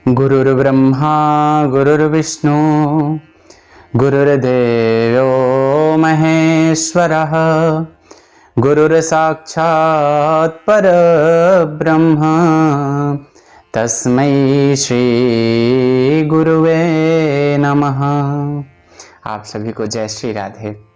गुरुर्ब्रह्मा गुरुर्विष्णु गुरुर्देवो महेश्वरः गुरुर्साक्षात् परब्रह्म तस्मै श्री गुरुवे नमः। आप सभी को जय श्री राधे।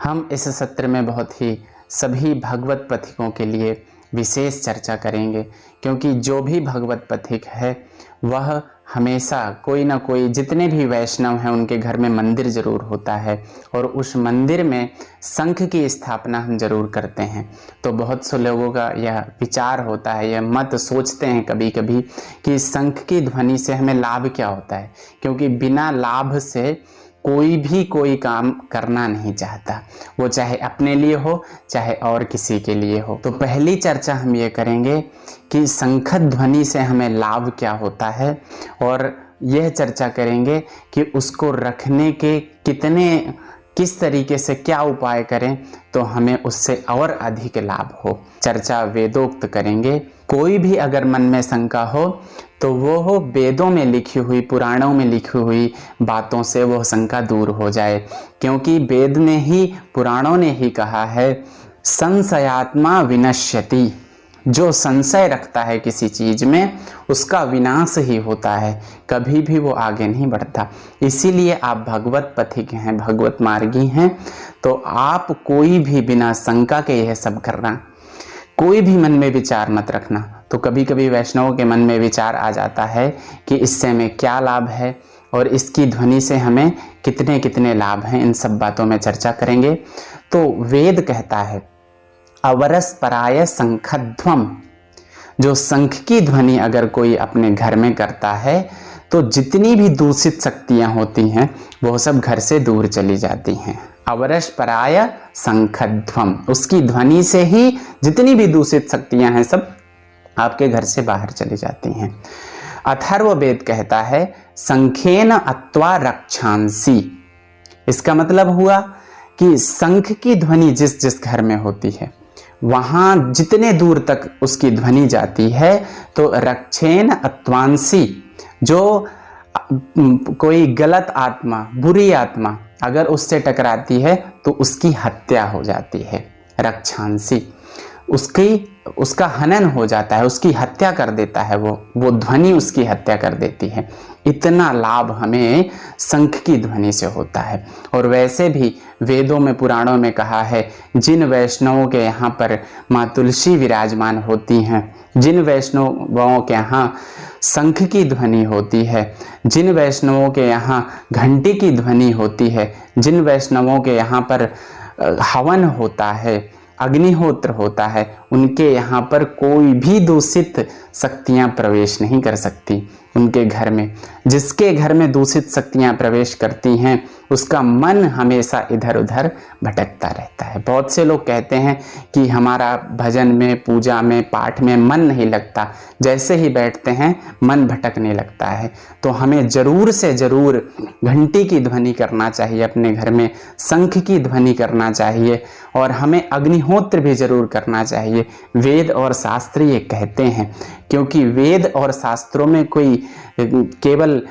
हम इस सत्र में बहुत ही सभी भगवत पथिकों के लिए विशेष चर्चा करेंगे, क्योंकि जो भी भगवत पथिक है वह हमेशा कोई ना कोई, जितने भी वैष्णव हैं उनके घर में मंदिर जरूर होता है और उस मंदिर में शंख की स्थापना हम जरूर करते हैं। तो बहुत से लोगों का यह विचार होता है, यह मत सोचते हैं कभी कभी कि शंख की ध्वनि से हमें लाभ क्या होता है, क्योंकि बिना लाभ से कोई भी कोई काम करना नहीं चाहता, वो चाहे अपने लिए हो चाहे और किसी के लिए हो। तो पहली चर्चा हम ये करेंगे कि शंख ध्वनि से हमें लाभ क्या होता है, और यह चर्चा करेंगे कि उसको रखने के किस तरीके से क्या उपाय करें तो हमें उससे और अधिक लाभ हो। चर्चा वेदोक्त करेंगे। कोई भी अगर मन में शंका हो तो वो हो वेदों में लिखी हुई, पुराणों में लिखी हुई बातों से वो शंका दूर हो जाए, क्योंकि वेद ने ही, पुराणों ने ही कहा है, संशयात्मा विनश्यति। जो संशय रखता है किसी चीज में उसका विनाश ही होता है, कभी भी वो आगे नहीं बढ़ता। इसीलिए आप भगवत पथिक हैं, भगवत मार्गी हैं, तो आप कोई भी बिना शंका के यह सब करना, कोई भी मन में विचार मत रखना। तो कभी कभी वैष्णवों के मन में विचार आ जाता है कि इससे हमें क्या लाभ है और इसकी ध्वनि से हमें कितने कितने लाभ हैं, इन सब बातों में चर्चा करेंगे। तो वेद कहता है अवरसपराय शंखध्वम। जो शंख की ध्वनि अगर कोई अपने घर में करता है तो जितनी भी दूषित शक्तियां होती हैं वो सब घर से दूर चली जाती हैं। अवरसपराय शंखध्वम, उसकी ध्वनि से ही जितनी भी दूषित शक्तियां हैं सब आपके घर से बाहर चली जाती हैं। अथर्ववेद कहता है शंखेन अत्वा रक्षांसि। इसका मतलब हुआ कि शंख की ध्वनि जिस जिस घर में होती है वहां जितने दूर तक उसकी ध्वनि जाती है तो रक्षेन अत्वांसी, जो कोई गलत आत्मा, बुरी आत्मा अगर उससे टकराती है तो उसकी हत्या हो जाती है। रक्षांसी, उसका हनन हो जाता है, उसकी हत्या कर देता है, वो ध्वनि उसकी हत्या कर देती है। इतना लाभ हमें शंख की ध्वनि से होता है। और वैसे भी वेदों में, पुराणों में कहा है, जिन वैष्णवों के यहाँ पर माँ तुलसी विराजमान होती हैं, जिन वैष्णवों के यहाँ शंख की ध्वनि होती है, जिन वैष्णवों के यहाँ घंटी की ध्वनि होती है, जिन वैष्णवों के यहाँ पर हवन होता है, अग्निहोत्र होता है, उनके यहाँ पर कोई भी दूषित शक्तियाँ प्रवेश नहीं कर सकती उनके घर में। जिसके घर में दूषित शक्तियाँ प्रवेश करती हैं उसका मन हमेशा इधर उधर भटकता रहता है। बहुत से लोग कहते हैं कि हमारा भजन में, पूजा में, पाठ में मन नहीं लगता, जैसे ही बैठते हैं मन भटकने लगता है। तो हमें जरूर से जरूर घंटी की ध्वनि करना चाहिए, अपने घर में शंख की ध्वनि करना चाहिए, और हमें अग्निहोत्र भी जरूर करना चाहिए। वेद और शास्त्र ये कहते हैं, क्योंकि वेद और शास्त्रों में कोई केवल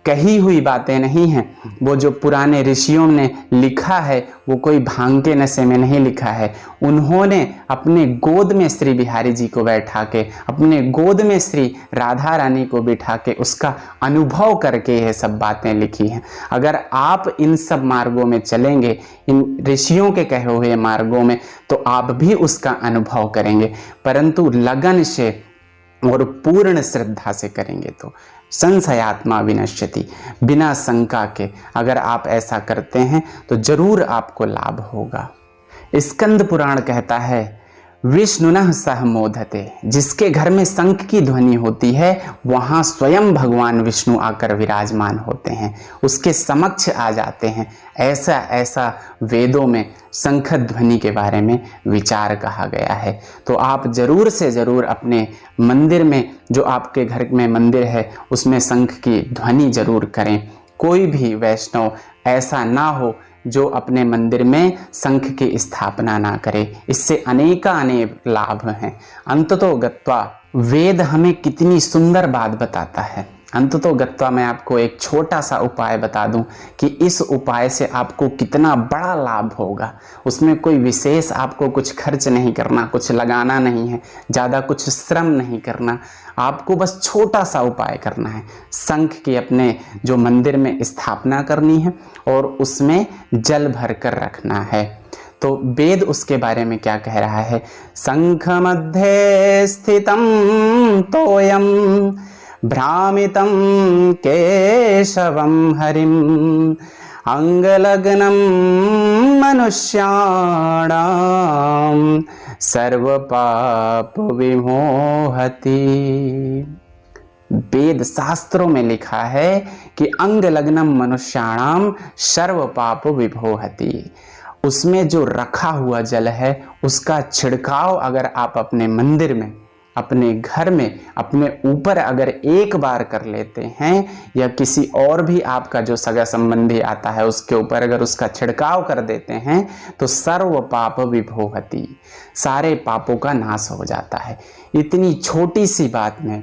कही हुई बातें नहीं हैं। वो जो पुराने ऋषियों ने लिखा है वो कोई भांग के नशे में नहीं लिखा है। उन्होंने अपने गोद में श्री बिहारी जी को बैठा के, अपने गोद में श्री राधा रानी को बिठा के उसका अनुभव करके ये सब बातें लिखी हैं। अगर आप इन सब मार्गों में चलेंगे, इन ऋषियों के कहे हुए मार्गों में, तो आप भी उसका अनुभव करेंगे, परंतु लगन से और पूर्ण श्रद्धा से करेंगे। तो संशयात्मा विनश्यति, बिना शंका के अगर आप ऐसा करते हैं तो जरूर आपको लाभ होगा। स्कंद पुराण कहता है विष्णुनः सह मोदते। जिसके घर में शंख की ध्वनि होती है वहां स्वयं भगवान विष्णु आकर विराजमान होते हैं, उसके समक्ष आ जाते हैं। ऐसा ऐसा वेदों में शंख ध्वनि के बारे में विचार कहा गया है। तो आप जरूर से जरूर अपने मंदिर में, जो आपके घर में मंदिर है, उसमें शंख की ध्वनि जरूर करें। कोई भी वैष्णव ऐसा ना हो जो अपने मंदिर में शंख की स्थापना ना करे। इससे अनेक लाभ हैं। अंततो गत्वा वेद हमें कितनी सुंदर बात बताता है। अंततो गत्वा मैं आपको एक छोटा सा उपाय बता दूं कि इस उपाय से आपको कितना बड़ा लाभ होगा। उसमें कोई विशेष आपको कुछ खर्च नहीं करना, कुछ लगाना नहीं है, ज़्यादा कुछ श्रम नहीं करना। आपको बस छोटा सा उपाय करना है। शंख की अपने जो मंदिर में स्थापना करनी है और उसमें जल भर कर रखना है। तो वेद उसके बारे में क्या कह रहा है? शंख मध्ये स्थितं तोयम भ्रामितं केशवं हरिं अंगलग्नं मनुष्याणां सर्वपाप विमोहति। वेद शास्त्रों में लिखा है कि अंगलग्नम मनुष्याणाम सर्व पाप विभोहति। उसमें जो रखा हुआ जल है उसका छिड़काव अगर आप अपने मंदिर में, अपने घर में, अपने ऊपर अगर एक बार कर लेते हैं, या किसी और भी आपका जो सगा संबंधी आता है उसके ऊपर अगर उसका छिड़काव कर देते हैं, तो सर्व पाप विभोहति, सारे पापों का नाश हो जाता है। इतनी छोटी सी बात में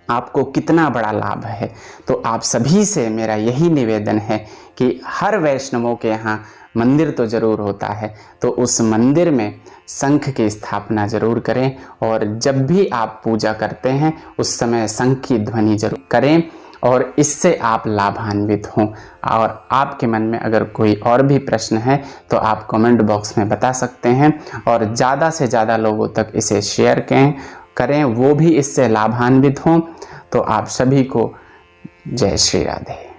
आपको कितना बड़ा लाभ है। तो आप सभी से मेरा यही निवेदन है कि हर वैष्णवों के यहाँ मंदिर तो जरूर होता है, तो उस मंदिर में शंख की स्थापना जरूर करें, और जब भी आप पूजा करते हैं उस समय शंख की ध्वनि जरूर करें, और इससे आप लाभान्वित हों। और आपके मन में अगर कोई और भी प्रश्न है तो आप कमेंट बॉक्स में बता सकते हैं, और ज़्यादा से ज़्यादा लोगों तक इसे शेयर करें, वो भी इससे लाभान्वित हों। तो आप सभी को जय श्री राधे।